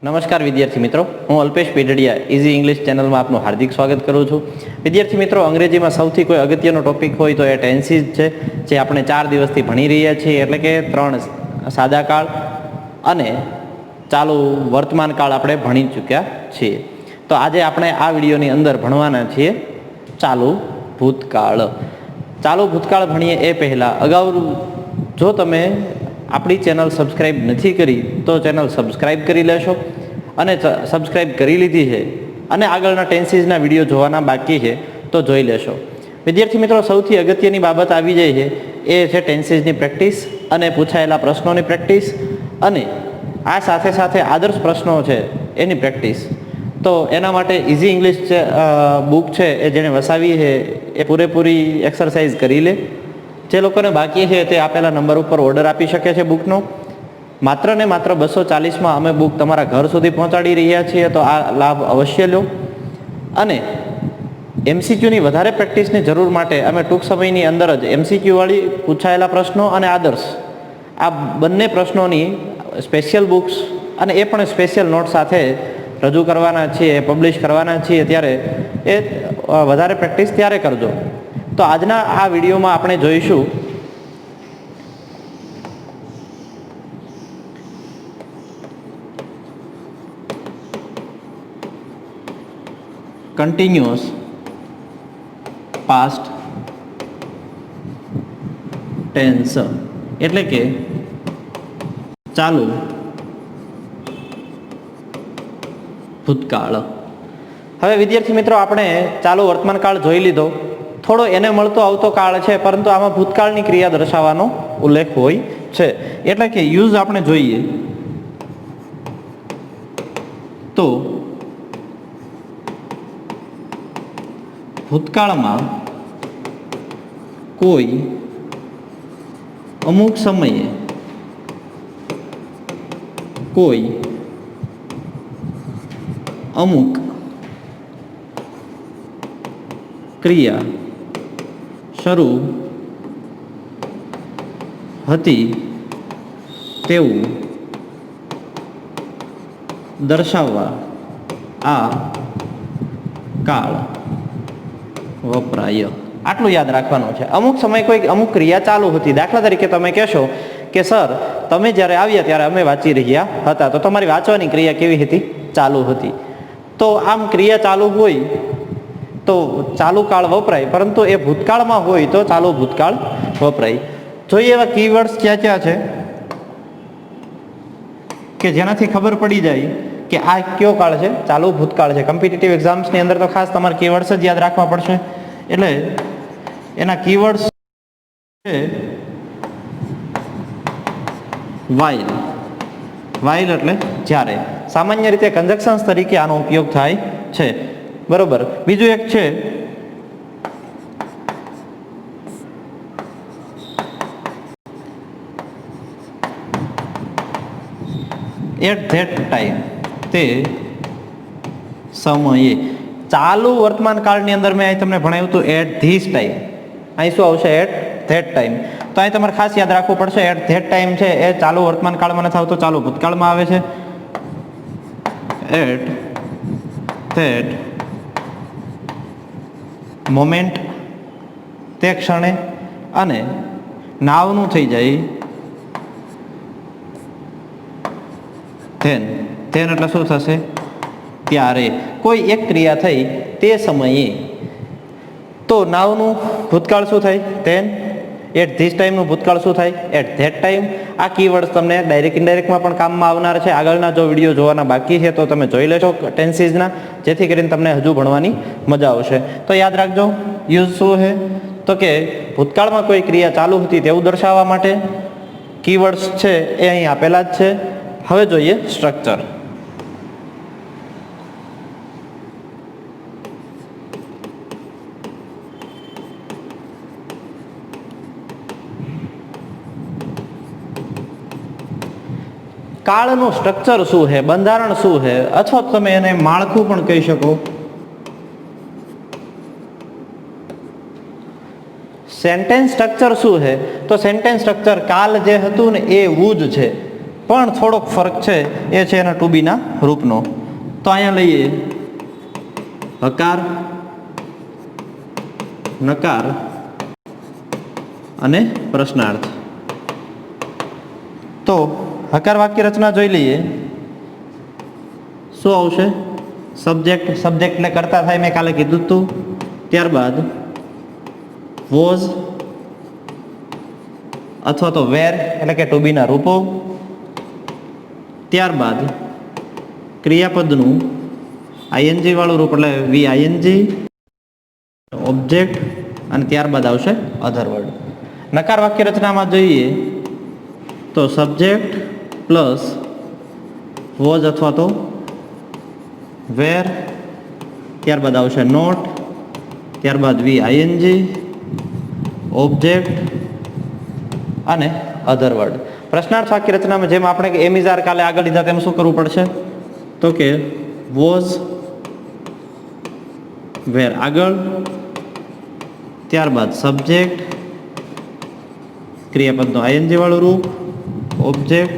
નમસ્કાર વિદ્યાર્થી મિત્રો, હું અલ્પેશ પેઢડિયા ઇઝી ઇંગ્લિશ ચેનલમાં આપનું હાર્દિક સ્વાગત કરું છું. વિદ્યાર્થી મિત્રો, અંગ્રેજીમાં સૌથી કોઈ અગત્યનો ટોપિક હોય તો એ ટેન્સીસ છે, જે આપણે 4 દિવસથી ભણી રહ્યા છીએ. એટલે કે 3 સાદા કાળ અને ચાલુ વર્તમાન કાળ આપણે ભણી ચૂક્યા છીએ. તો આજે આપણે આ વિડીયોની અંદર ભણવાના છીએ ચાલુ ભૂતકાળ. ચાલુ ભૂતકાળ ભણીએ એ પહેલાં અગાઉ જો તમે આપણી ચેનલ સબસ્ક્રાઈબ નથી કરી તો ચેનલ સબસ્ક્રાઈબ કરી લેશો, અને સબસ્ક્રાઈબ કરી લીધી છે અને આગળના ટેન્સીસના વિડીયો જોવાના બાકી છે તો જોઈ લેશો. વિદ્યાર્થી મિત્રો, સૌથી અગત્યની બાબત આવી જાય છે એ છે ટેન્સીસની પ્રેક્ટિસ અને પૂછાયેલા પ્રશ્નોની પ્રેક્ટિસ, અને આ સાથે સાથે આદર્શ પ્રશ્નો છે એની પ્રેક્ટિસ. તો એના માટે ઇઝી ઇંગ્લિશ બુક છે એ જેણે વસાવી છે એ પૂરેપૂરી એક્સરસાઇઝ કરી લે. જે લોકોને બાકી છે તે આપેલા નંબર ઉપર ઓર્ડર આપી શકે છે બુકનો. માત્ર ને માત્ર 240માં અમે બુક તમારા ઘર સુધી પહોંચાડી રહ્યા છીએ, તો આ લાભ અવશ્ય લો. અને એમસીક્યુની વધારે પ્રેક્ટિસની જરૂર માટે અમે ટૂંક સમયની અંદર જ એમસીક્યુવાળી પૂછાયેલા પ્રશ્નો અને આદર્શ આ બંને પ્રશ્નોની સ્પેશિયલ બુક્સ અને એ પણ સ્પેશિયલ નોટ સાથે રજૂ કરવાના છીએ, પબ્લિશ કરવાના છીએ. ત્યારે એ વધારે પ્રેક્ટિસ ત્યારે કરજો. તો આજના આ વિડીયોમાં આપણે જોઈશું કન્ટિન્યુઅસ પાસ્ટ ટેન્સ, એટલે કે ચાલુ ભૂતકાળ. હવે વિદ્યાર્થી મિત્રો, આપણે ચાલુ વર્તમાન કાળ જોઈ લીધો. થોડો એને મળતો આવતો કાળ છે, પરંતુ આમાં ભૂતકાળની ક્રિયા દર્શાવવાનો ઉલ્લેખ હોય છે. એટલે કે યુઝ આપણે જોઈએ તો ભૂતકાળમાં કોઈ અમુક સમયે કોઈ અમુક ક્રિયા શરૂ હતી તેવું દર્શાવવા આ કાળ વપરાય. આટલું યાદ રાખવાનું છે. અમુક સમય કોઈ અમુક ક્રિયા ચાલુ હતી. દાખલા તરીકે તમે કહેશો કે સર, તમે જ્યારે આવ્યા ત્યારે અમે વાંચી રહ્યા હતા, તો તમારી વાંચવાની ક્રિયા કેવી હતી? ચાલુ હતી. તો આમ ક્રિયા ચાલુ હોય તો ચાલુ કાળ વપરાય, પરંતુ એ ભૂતકાળમાં હોય તો ચાલુ ભૂતકાળ વપરાય. જોઈએ એવા કીવર્ડ્સ ક્યાં ક્યાં છે કે જેનાથી ખબર પડી જાય કે આ કયો કાળ છે? ચાલુ ભૂતકાળ છે. કોમ્પિટિટિવ એક્ઝામ્સની અંદર તો ખાસ તમારે કીવર્ડ્સ જ યાદ રાખવા પડશે. એટલે એના કીવર્ડ્સ છે વાઇલ. વાઇલ એટલે જ્યારે. સામાન્ય રીતે કન્જક્શન્સ તરીકે આનો ઉપયોગ થાય છે, બરોબર. બીજું એક છે એટ ધેટ ટાઈમ, તે સમયે. ચાલુ વર્તમાન કાળની અંદર મેં અહીં તમને ભણાવ્યું હતું એટ ધીસ ટાઈમ. અહીં શું આવશે? At that time. તો અહીં તમારે ખાસ યાદ રાખવું પડશે, એટ ધેટ ટાઈમ છે એ ચાલુ વર્તમાન કાળમાં નથી આવતો, ચાલુ ભૂતકાળમાં આવે છે. એટ ધેટ મોમેન્ટ, તે ક્ષણે. અને નાવનું થઈ જાય ધેન. ધેન એટલે શું થશે? ત્યારે. કોઈ એક ક્રિયા થઈ તે સમયે, તો નાવનું ભૂતકાળ શું થાય? ધેન. એટ ધીસ ટાઈમનું ભૂતકાળ શું થાય? At that time. આ કીવર્ડ્સ તમને ડાયરેક્ટ ઇનડાયરેક્ટમાં પણ કામમાં આવનાર છે. આગળના જો વિડીયો જોવાના બાકી છે તો તમે જોઈ લેશો ટેન્સીસના, જેથી કરીને તમને હજુ ભણવાની મજા આવશે. તો યાદ રાખજો, યુઝ શું છે? તો કે ભૂતકાળમાં કોઈ ક્રિયા ચાલુ હતી તેવું દર્શાવવા માટે કીવર્ડ્સ છે એ અહીં આપેલા જ છે. હવે જોઈએ સ્ટ્રક્ચર. કાળનું સ્ટ્રક્ચર શું છે, બંધારણ શું છે, અથવા તમે એને માળખું પણ કહી શકો. સેન્ટેન્સ સ્ટ્રક્ચર શું છે? તો સેન્ટેન્સ સ્ટ્રક્ચર કાલ જે હતું ને એવું જ છે. પણ થોડોક ફરક છે એ છે એના ટુ બીના રૂપનો. તો અહીંયા લઈએ હકાર, નકાર અને પ્રશ્નાર્થ. તો હકાર વાક્ય રચના જોઈ લઈએ. શું આવશે? સબ્જેક્ટ, સબ્જેક્ટને કરતા થાય મેં કાલે કીધું હતું. ત્યારબાદ વોઝ અથવા તો વેર એટલે કે ટુ બીના રૂપો. ત્યારબાદ ક્રિયાપદનું આઈએનજી વાળું રૂપ એટલે વી આઈએનજી, ઓબ્જેક્ટ અને ત્યારબાદ આવશે અધર વર્ડ. નકાર વાક્ય રચનામાં જોઈએ તો સબ્જેક્ટ પ્લસ વોઝ અથવા તો વેર, ત્યારબાદ આવશે નોટ, ત્યારબાદ વી આઈએનજી, ઓબ્જેક્ટ અને અધર વર્ડ. પ્રશ્નાર્થ વાક્ય રચનામાં જેમ આપણે એમિઝાર કાલે આગળ લીધા તેમ શું કરવું પડશે? તો કે વોઝ વેર આગળ, ત્યારબાદ સબ્જેક્ટ, ક્રિયાપદનું આઈએનજી વાળું રૂપ, ઓબ્જેક્ટ,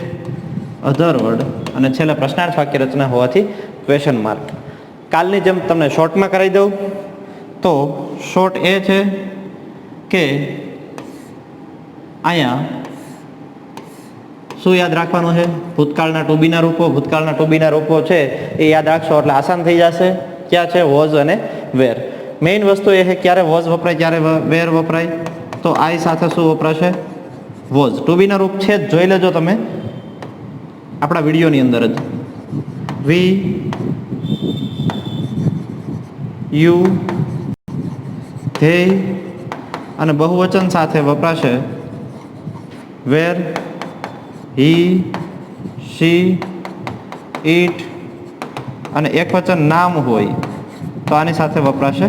અધર વર્ડ અને છેલ્લે પ્રશ્નાર્થ વાક્ય રચના હોવાથી ક્વેશ્ચન માર્ક. કાલની જેમ તમને શોર્ટમાં કરાવી દઉં તો શોર્ટ એ છે કે અહીંયા શું યાદ રાખવાનું છે? ભૂતકાળના ટુ બીના રૂપો. ભૂતકાળના ટુ બીના રૂપો છે એ યાદ રાખશો એટલે આસાન થઈ જશે. ક્યાં છે? વોઝ અને વેર. મેઇન વસ્તુ એ છે ક્યારે વોઝ વપરાય ક્યારે વેર વપરાય. તો આઈ સાથે શું વપરાશે? વોઝ. ટુ બીના રૂપ છે જ, જોઈ લેજો તમે આપણા વિડીયોની અંદર જ. વી, યુ, ધે અને બહુવચન સાથે વપરાશે વેર, હી, શી, ઇટ અને એક વચન નામ હોય તો આની સાથે વપરાશે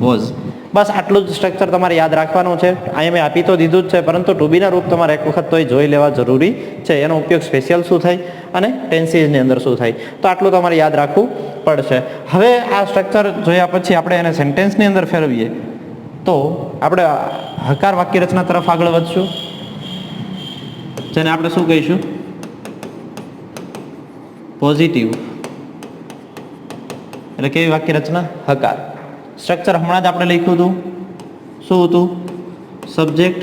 વોઝ. બસ આટલું જ સ્ટ્રક્ચર તમારે યાદ રાખવાનું છે. અહીંયા મેં આપી તો દીધું જ છે, પરંતુ ટુ બીના રૂપ તમારે એક વખત તોય જોઈ લેવા જરૂરી છે. એનો ઉપયોગ સ્પેશિયલ શું થાય અને ટેન્સીસની અંદર શું થાય, તો આટલું તમારે યાદ રાખવું પડશે. હવે આ સ્ટ્રક્ચર જોયા પછી આપણે એને સેન્ટેન્સની અંદર ફેરવીએ તો આપણે હકાર વાક્ય રચના તરફ આગળ વધશું, જેને આપણે શું કહીશું? પોઝિટિવ. એટલે કેવી વાક્ય રચના? હકાર. સ્ટ્રક્ચર હમણાં જ આપણે લખ્યું હતું. શું હતું? સબ્જેક્ટ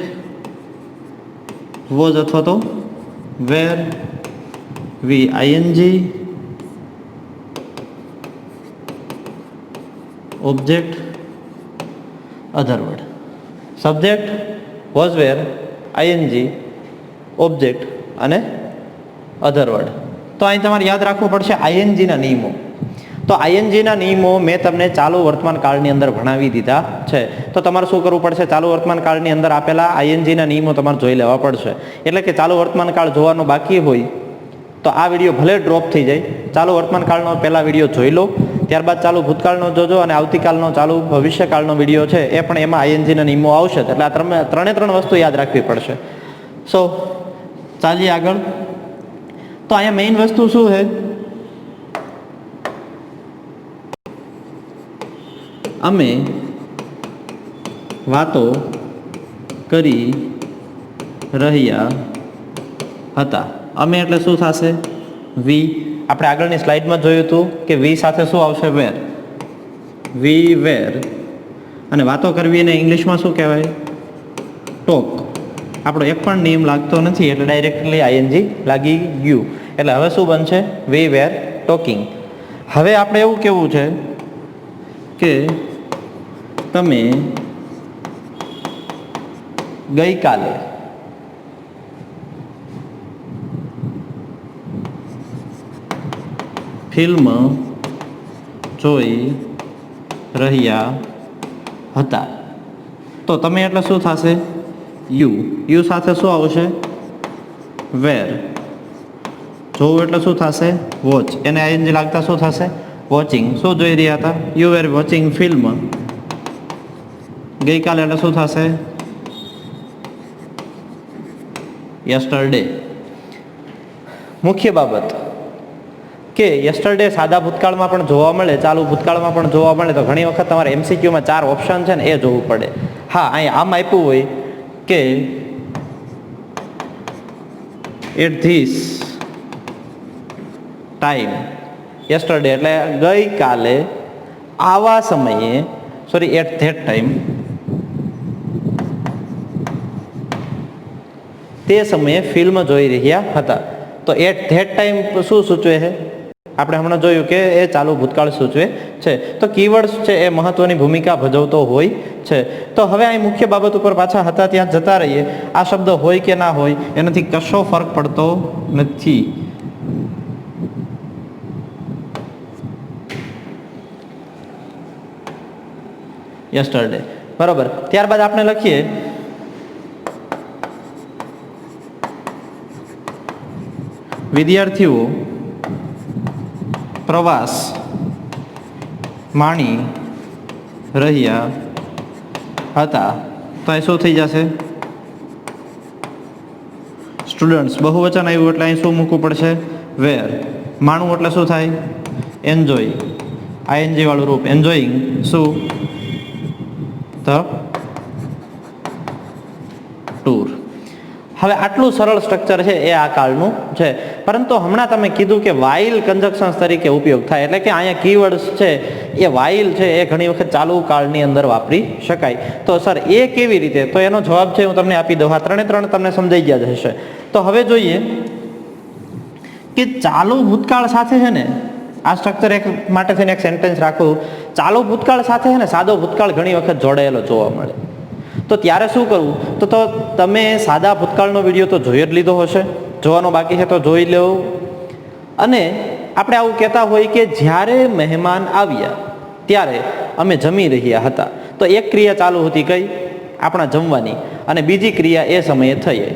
વોઝ અથવા તો were, V ING, object, other word. Subject was were ING, object અને અધર વર્ડ. તો અહીં તમારે યાદ રાખવું પડશે આઈએનજીના નિયમો. તો આઈએનજીના નિયમો મેં તમને ચાલુ વર્તમાન કાળની અંદર ભણાવી દીધા છે. તો તમારે શું કરવું પડશે? ચાલુ વર્તમાન કાળની અંદર આપેલા આઈએનજીના નિયમો તમારે જોઈ લેવા પડશે. એટલે કે ચાલુ વર્તમાન કાળ જોવાનો બાકી હોય તો આ વિડીયો ભલે ડ્રોપ થઈ જાય, ચાલુ વર્તમાન કાળનો પહેલા વિડીયો જોઈ લો, ત્યારબાદ ચાલુ ભૂતકાળનો જોજો અને આવતીકાલનો ચાલુ ભવિષ્યકાળનો વિડીયો છે એ પણ એમાં આઈએનજીના નિયમો આવશે. એટલે આ ત્રણ વસ્તુ યાદ રાખવી પડશે. સો ચાલીએ આગળ. તો અહીંયા મેઇન વસ્તુ શું છે? અમે વાતો કરી રહ્યા હતા. અમે એટલે શું થશે? વી. આપણે આગળની સ્લાઇડમાં જોયું હતું કે વી સાથે શું આવશે? વેર. વી વેર. અને વાતો કરવી એને ઇંગ્લિશમાં શું કહેવાય? ટોક. આપણો એક પણ નિયમ લાગતો નથી એટલે ડાયરેક્ટલી આઈએનજી લાગી ગયું. એટલે હવે શું બનશે? વી વેર ટોકિંગ. હવે આપણે એવું કેવું છે કે તમે ગઈકાલે ફિલ્મ જોઈ રહ્યા હતા. તો તમે એટલે શું થશે? યુ. યુ સાથે શું આવશે? વેર. જોવું એટલે શું થશે? વોચ. એને આઈએનજી લાગતા શું થશે? વોચિંગ. શું જોઈ રહ્યા હતા? You were watching film. ગઈકાલે એટલે શું થશે? યસ્ટરડે. મુખ્ય બાબત કે યસ્ટરડે સાદા ભૂતકાળમાં પણ જોવા મળે, ચાલુ ભૂતકાળમાં પણ જોવા મળે. તો ઘણી વખત તમારે એમસીક્યુમાં 4 ઓપ્શન છે ને એ જોવું પડે. હા, અહીં આમ આપ્યું હોય કે એટ ધીસ ટાઈમ, યસ્ટરડે એટલે ગઈકાલે આવા સમયે, સોરી એટ ધેટ ટાઈમ, તે સમયે ફિલ્મ જોઈ રહ્યા હતા. તો એટ ધેટ ટાઈમ શું સૂચવે છે? આપણે હમણાં જોયું કે એ ચાલુ ભૂતકાળ સૂચવે છે. તો કીવર્ડ્સ છે એ મહત્વની ભૂમિકા ભજવતો હોય છે. તો હવે અહીં મુખ્ય બાબત ઉપર પાછા હતા ત્યાં જતા રહીએ. આ શબ્દ હોય કે ના હોય એનાથી કશો ફરક પડતો નથી. યસ્ટરડે, બરોબર. ત્યારબાદ આપણે લખીએ વિદ્યાર્થીઓ પ્રવાસ માણી રહ્યા હતા. તો એ શું થઈ જશે? સ્ટુડન્ટ્સ, બહુવચન આવ્યું એટલે અહીં શું મૂકવું પડશે? વેર. માણવું એટલે શું થાય? એન્જોય, આઈએનજી વાળું રૂપ. એન્જોઈંગ શું? The tour. હવે આટલું સરળ સ્ટ્રક્ચર છે એ આ કાળનું છે. પરંતુ હમણાં તમે કીધું કે વાઇલ કન્જક્શન્સ તરીકે ઉપયોગ થાય, એટલે કે અહીંયા કીવર્ડ્સ છે એ વાઇલ છે એ ઘણી વખત ચાલુ કાળની અંદર વાપરી શકાય. તો સર એ કેવી રીતે? તો એનો જવાબ છે હું તમને આપી દઉં. આ ત્રણે ત્રણ તમને સમજાઈ ગયા જ હશે. તો હવે જોઈએ કે ચાલુ ભૂતકાળ સાથે છે ને, આ સ્ટ્રક્ચર એક માટે થઈને એક સેન્ટેન્સ રાખું. ચાલુ ભૂતકાળ સાથે છે ને સાદો ભૂતકાળ ઘણી વખત જોડાયેલો જોવા મળે. તો ત્યારે શું કરવું? તો તમે સાદા ભૂતકાળનો વિડીયો તો જોઈ જ લીધો હશે, જોવાનો બાકી છે તો જોઈ લો. અને આપણે આવું કહેતા હોય કે જ્યારે મહેમાન આવ્યા ત્યારે અમે જમી રહ્યા હતા. તો એક ક્રિયા ચાલુ હતી, કઈ? આપણા જમવાની. અને બીજી ક્રિયા એ સમયે થઈ,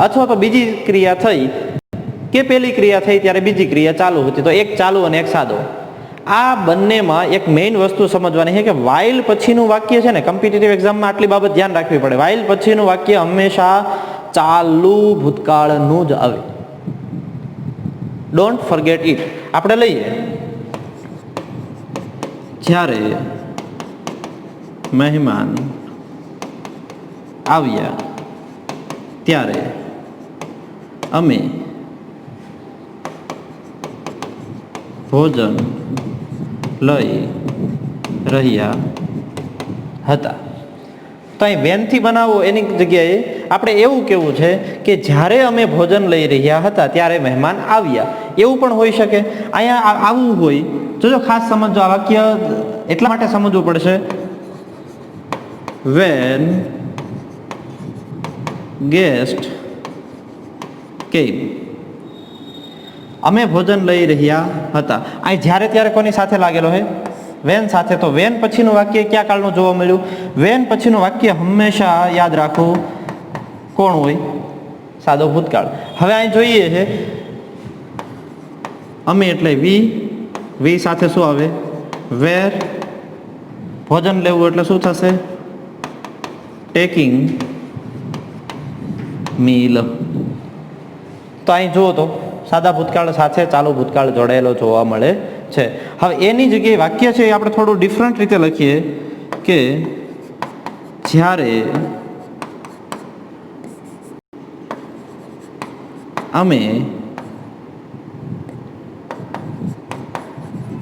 અથવા તો બીજી ક્રિયા થઈ કે પહેલી ક્રિયા થઈ ત્યારે બીજી ક્રિયા ચાલુ હતી. તો એક ચાલુ અને એક સાદો. આ બંનેમાં એક મેઇન વસ્તુ સમજવાની છે કે વાઇલ પછીનું વાક્ય છે ને, કોમ્પિટિટિવ એક્ઝામમાં આટલી બાબત ધ્યાન રાખવી પડે. વાઇલ પછીનું વાક્ય હંમેશા ચાલુ ભૂતકાળનું જ આવે. Don't forget it. આપણે લઈએ જ્યારે મહેમાન આવ્યા ત્યારે અમે ભોજન લઈ રહ્યા હતા. તો અહીં વેનથી બનાવો એની જગ્યાએ આપણે એવું કેવું છે કે જ્યારે અમે ભોજન લઈ રહ્યા હતા ત્યારે મહેમાન આવ્યા, એવું પણ હોઈ શકે. અહીંયા આવું હોય, જોજો ખાસ સમજો. આ વાક્ય એટલા માટે સમજવું પડશે. વેન ગેસ્ટ કેમ, અમે ભોજન લઈ રહ્યા હતા. અહીં જ્યારે ત્યારે કોની સાથે લાગેલો છે? વેન સાથે. તો વેન પછીનું વાક્ય કયા કાળનું જોવા મળ્યું? વેન પછીનું વાક્ય હંમેશા યાદ રાખવું કોણ હોય? સાદો ભૂતકાળ. હવે અહીં જોઈએ છે અમે એટલે વી સાથે શું આવે? વેર. ભોજન લેવું એટલે શું થશે? Taking meal. તો અહીં જુઓ તો સાદા ભૂતકાળ સાથે ચાલુ ભૂતકાળ જોડાયેલો જોવા મળે છે. હવે એની જગ્યાએ વાક્ય છે એ આપણે થોડું ડિફરન્ટ રીતે લખીએ કે જ્યારે અમે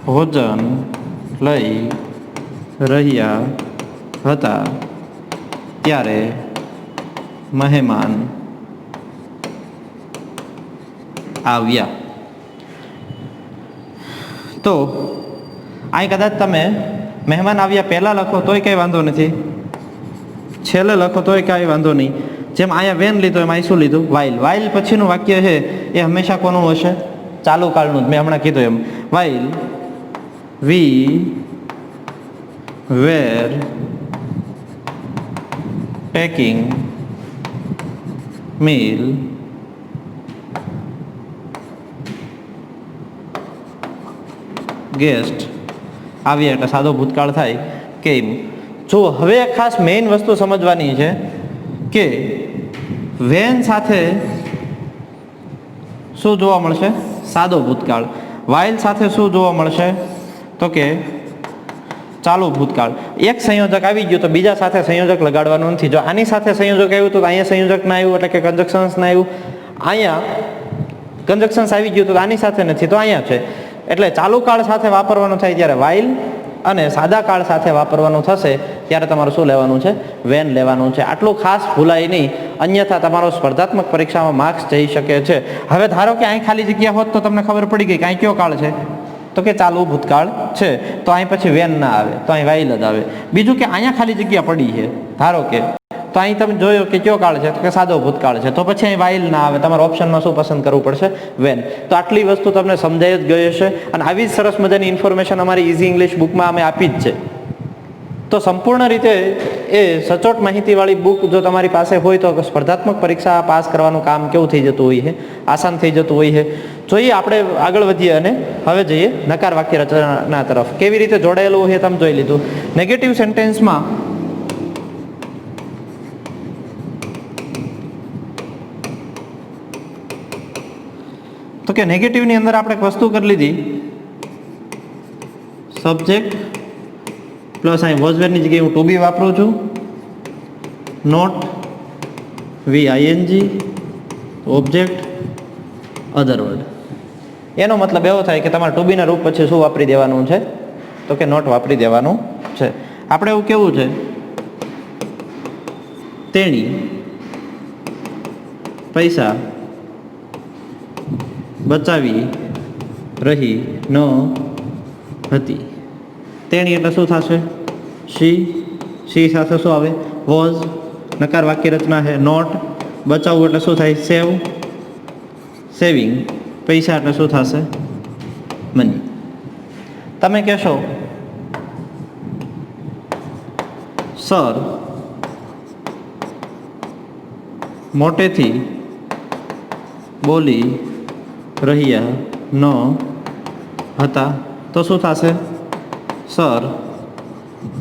ભોજન લઈ રહ્યા હતા ત્યારે મહેમાન આવ્યા. તો અહીં કદાચ તમે મહેમાન આવ્યા પહેલાં લખો તોય કંઈ વાંધો નથી, છેલ્લે લખો તોય કાંઈ વાંધો નહીં. જેમ અહીંયા વેન લીધો એમ અહીં શું લીધું? વાઇલ. વાઇલ પછીનું વાક્ય છે એ હંમેશા કોનું હશે? ચાલુ કાળનું જ. મેં હમણાં કીધું એમ. વાઇલ વી વેર ટેકિંગ મીલ ગેસ્ટ આવ્યા એટલે સાદો ભૂતકાળ થાય કેમ. જો હવે ખાસ મેઇન વસ્તુ સમજવાની છે કે વેન સાથે શું જોવા મળશે? સાદો ભૂતકાળ. વાઇલ સાથે શું જોવા મળશે? તો કે ચાલુ ભૂતકાળ. એક સંયોજક આવી ગયું તો બીજા સાથે સંયોજક લગાડવાનું નથી. જો આની સાથે સંયોજક આવ્યું તો અહીંયા સંયોજક ના આવ્યું એટલે કે કન્જક્શન્સ ના આવ્યું. અહીંયા કન્જક્શન્સ આવી ગયું તો આની સાથે નથી તો અહીંયા છે. એટલે ચાલુ કાળ સાથે વાપરવાનું થાય ત્યારે વાઇલ, અને સાદા કાળ સાથે વાપરવાનું થશે ત્યારે તમારું શું લેવાનું છે? વેન લેવાનું છે. આટલું ખાસ ભૂલાય નહીં, અન્યથા તમારો સ્પર્ધાત્મક પરીક્ષામાં માર્ક્સ જઈ શકે છે. હવે ધારો કે અહીં ખાલી જગ્યા હોત તો તમને ખબર પડી ગઈ કે અહીં કયો કાળ છે, તો કે ચાલુ ભૂતકાળ છે, તો અહીં પછી વેન ના આવે, તો અહીં વાઇલ જ આવે. બીજું કે અહીંયા ખાલી જગ્યા પડી છે ધારો કે, તો અહીં તમે જોયો કે કયો કાળ છે, તો કે સાદો ભૂતકાળ છે, તો પછી અહીં વાઇલ ના આવે, તમારે ઓપ્શનમાં શું પસંદ કરવું પડશે? વેન. તો આટલી વસ્તુ તમને સમજાઈ જ ગઈ હશે, અને આવી જ સરસ મજાની ઇન્ફોર્મેશન અમારી ઇઝી ઇંગ્લિશ બુકમાં અમે આપી જ છે. તો સંપૂર્ણ રીતે એ સચોટ માહિતીવાળી બુક જો તમારી પાસે હોય તો સ્પર્ધાત્મક પરીક્ષા પાસ કરવાનું કામ કેવું થઈ જતું હોય છે? આસાન થઈ જતું હોય છે. જોઈએ આપણે આગળ વધીએ અને હવે જઈએ નકાર વાક્ય રચના તરફ. કેવી રીતે જોડાયેલું હોય તમે જોઈ લીધું. નેગેટિવ સેન્ટેન્સમાં તો કે નેગેટિવની અંદર આપણે એક વસ્તુ કરી લીધી, સબ્જેક્ટ પ્લસ અહીં વોઝ વેરની જગ્યાએ હું ટુ બી વાપરું છું, not VING, object, other word. એનો મતલબ એવો થાય કે તમારે ટુ બીના રૂપ પછી શું વાપરી દેવાનું છે? તો કે નોટ વાપરી દેવાનું છે. આપણે એવું કેવું છે, તેણી પૈસા બચાવી રહી ન હતી. તેણી એટલે શું થશે? શી સાથે શું આવે? વોઝ. નકાર વાક્ય રચના છે. નોટ બચાવવું એટલે શું થાય? સેવ. સેવિંગ પૈસા એટલે શું થશે? મની. તમે કહેશો સર મોટેથી બોલી રહ્યા ન હતા, તો શું થશે? Sir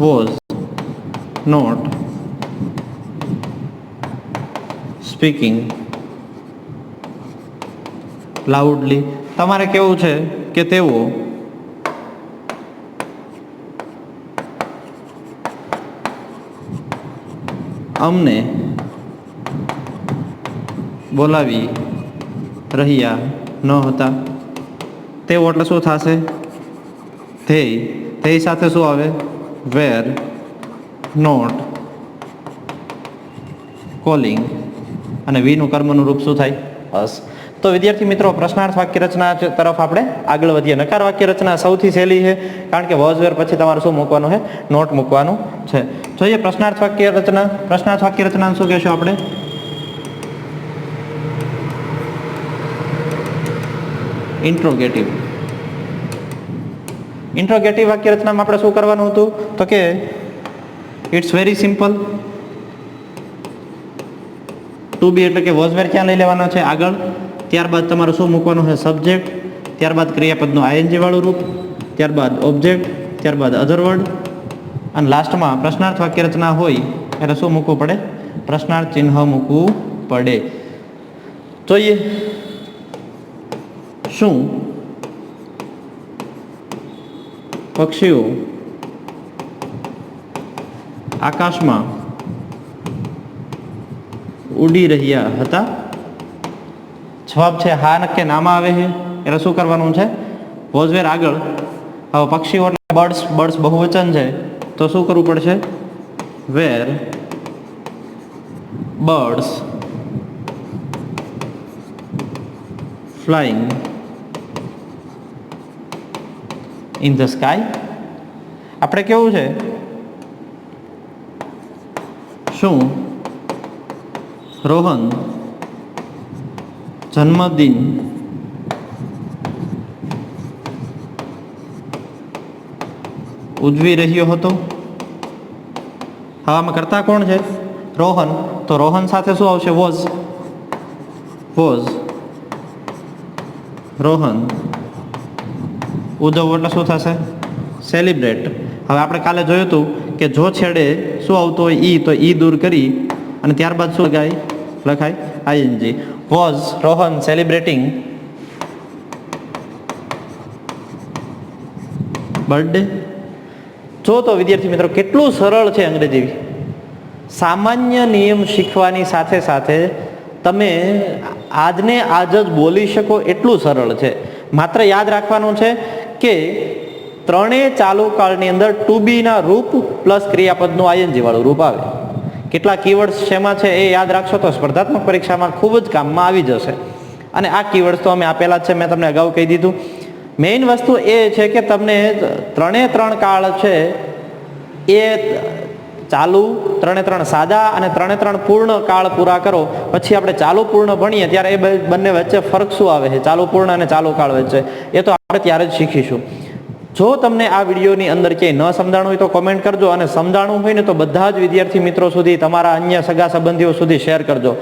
was not speaking loudly. તમારે કેવું છે કે તેઓ અમને બોલાવી રહ્યા ન હતા. તેઓ એટલે શું થશે? ધેય સાથે શું આવે? વેર નોટ કોલિંગ, અને વીનું કર્મનું રૂપ શું થાય? અસ. તો વિદ્યાર્થી મિત્રો, પ્રશ્નાર્થ વાક્ય રચના તરફ આપણે આગળ વધીએ. નકાર વાક્ય રચના સૌથી સહેલી છે, કારણ કે વોઝ વેર પછી તમારે શું મૂકવાનું છે? નોટ મૂકવાનું છે. જોઈએ પ્રશ્નાર્થ વાક્ય રચના. પ્રશ્નાર્થ વાક્ય રચના શું કહેશું આપણે? ઇન્ટ્રોગેટિવ. ઇન્ટ્રોગેટિવ વાક્ય રચનામાં આપણે શું કરવાનું હતું? તો કે ઇટ્સ વેરી સિમ્પલ. ટુ બી એટલે કે વોઝ વેર ક્યાં લઈ લેવાનો છે? આગળ. ત્યારબાદ તમારે શું મૂકવાનું છે? સબ્જેક્ટ. ત્યારબાદ ક્રિયાપદનું ING વાળું રૂપ, ત્યારબાદ ઓબ્જેક્ટ, ત્યારબાદ અધર વર્ડ, અને લાસ્ટમાં પ્રશ્નાર્થ વાક્ય રચના હોય એટલે શું મૂકવું પડે? પ્રશ્નાર્થ ચિહ્ન મૂકવું પડે. જોઈએ શું પક્ષીઓ આકાશમાં ઉડી રહ્યા હતા? જવાબ છે હા નક્કે નામાં આવે છે એટલે શું કરવાનું છે? વોઝ વેર આગળ. હવે પક્ષીઓ એટલે બર્ડ્સ બહુવચન છે, તો શું કરવું પડશે? Were birds flying in the sky. આપણે કેવું છે? શું રોહન જન્મદિન ઉજવી રહ્યો હતો? હવે આમાં કરતા કોણ છે? રોહન. તો રોહન સાથે શું આવશે? વોઝ. રોહન ઉજવવું એટલે શું થશે? સેલિબ્રેટ. હવે આપણે કાલે જોયું હતું કે જો છેડે શું આવતું હોય? ઈ, તો ઈ દૂર કરી અને ત્યારબાદ શું લખાય? ING. Was Rohan celebrating birthday. જો તો વિદ્યાર્થી મિત્રો કેટલું સરળ છે અંગ્રેજી. સામાન્ય નિયમ શીખવાની સાથે સાથે તમે આજને આજ જ બોલી શકો એટલું સરળ છે. માત્ર યાદ રાખવાનું છે કે ત્રણેય ચાલુ કાળની અંદર ટુ બી ના રૂપ પ્લસ ક્રિયાપદનું આઈએનજી વાળું રૂપ આવે. કેટલા કીવર્ડ્સ શેમાં છે એ યાદ રાખશો તો સ્પર્ધાત્મક પરીક્ષામાં ખૂબ જ કામમાં આવી જશે. અને આ કીવર્ડ્સ તો અમે આપેલા જ છે, મેં તમને અગાઉ કહી દીધું. મેઇન વસ્તુ એ છે કે તમને ત્રણે ત્રણ કાળ છે એ ચાલુ, ત્રણે ત્રણ સાદા અને ત્રણે ત્રણ પૂર્ણ કાળ પૂરા કરો પછી આપણે ચાલુ પૂર્ણ ભણીએ ત્યારે એ બંને વચ્ચે ફરક શું આવે છે, ચાલુ પૂર્ણ અને ચાલુ કાળ વચ્ચે, એ તો આપણે ત્યારે જ શીખીશું. જો તમને આ વિડીયોની અંદર ક્યાંય ન સમજાણું હોય તો કોમેન્ટ કરજો, અને સમજાણું હોય ને તો બધા જ વિદ્યાર્થી મિત્રો સુધી, તમારા અન્ય સગા સંબંધીઓ સુધી શેર કરજો.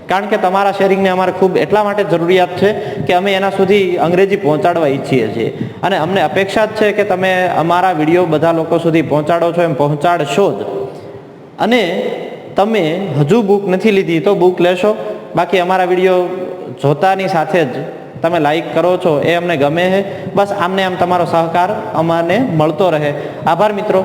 કારણ કે તમારા શેરિંગને અમારે ખૂબ એટલા માટે જરૂરિયાત છે કે અમે એના સુધી અંગ્રેજી પહોંચાડવા ઈચ્છીએ છીએ, અને અમને અપેક્ષા જ છે કે તમે અમારા વિડીયો બધા લોકો સુધી પહોંચાડો છો, એમ પહોંચાડશો જ. અને તમે હજુ બુક નથી લીધી તો બુક લેશો. બાકી અમારા વિડીયો જોતાની સાથે જ તમે લાઈક કરો છો એ અમને ગમે છે. બસ આમને આમ તમારો સહકાર અમને મળતો રહે. આભાર મિત્રો.